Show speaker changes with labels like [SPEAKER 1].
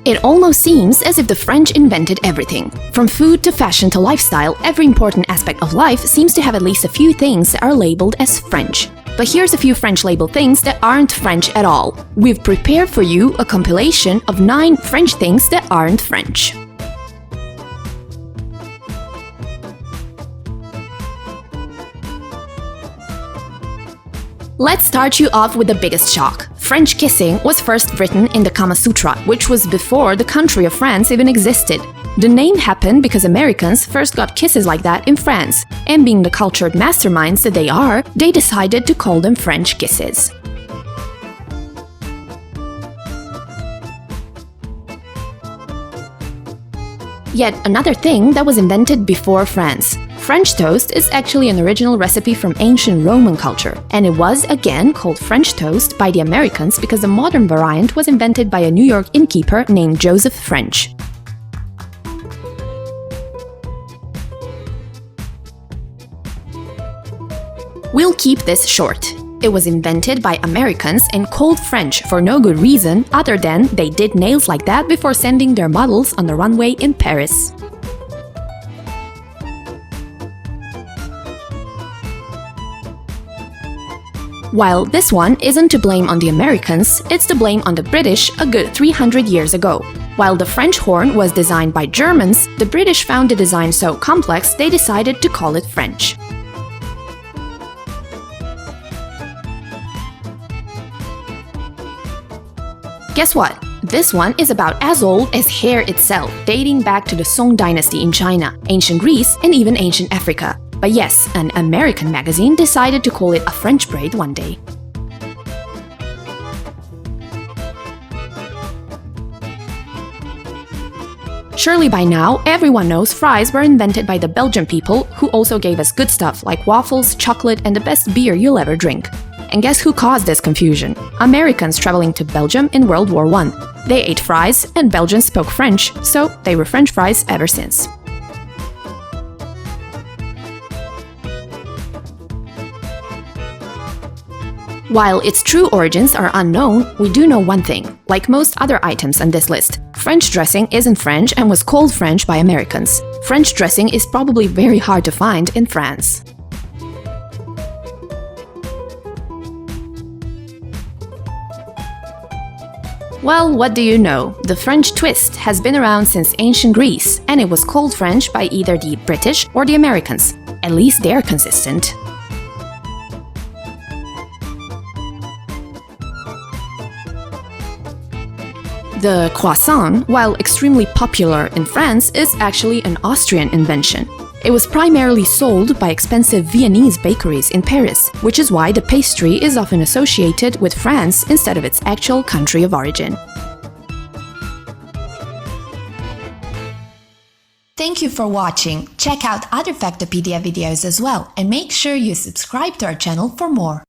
[SPEAKER 1] It almost seems as if the French invented everything. From food to fashion to lifestyle, every important aspect of life seems to have at least a few things that are labeled as French. But here's a few French-labeled things that aren't French at all. We've prepared for you a compilation of 9 French things that aren't French. Let's start you off with the biggest shock. French kissing was first written in the Kama Sutra, which was before the country of France even existed. The name happened because Americans first got kisses like that in France, and being the cultured masterminds that they are, they decided to call them French kisses. Yet another thing that was invented before France. French toast is actually an original recipe from ancient Roman culture, and it was, again, called French toast by the Americans because the modern variant was invented by a New York innkeeper named Joseph French. We'll keep this short. It was invented by Americans and called French for no good reason other than they did nails like that before sending their models on the runway in Paris. While this one isn't to blame on the Americans, it's to blame on the British a good 300 years ago. While the French horn was designed by Germans, the British found the design so complex they decided to call it French. Guess what? This one is about as old as hair itself, dating back to the Song dynasty in China, ancient Greece, and even ancient Africa. But yes, an American magazine decided to call it a French braid one day. Surely by now, everyone knows fries were invented by the Belgian people, who also gave us good stuff like waffles, chocolate, and the best beer you'll ever drink. And guess who caused this confusion? Americans traveling to Belgium in World War I. They ate fries, and Belgians spoke French, so they were French fries ever since. While its true origins are unknown, we do know one thing. Like most other items on this list, French dressing isn't French and was called French by Americans. French dressing is probably very hard to find in France. Well, what do you know? The French twist has been around since ancient Greece, and it was called French by either the British or the Americans. At least they're consistent. The croissant, while extremely popular in France, is actually an Austrian invention. It was primarily sold by expensive Viennese bakeries in Paris, which is why the pastry is often associated with France instead of its actual country of origin.
[SPEAKER 2] Thank you for watching. Check out other Factopedia videos as well, and make sure you subscribe to our channel for more.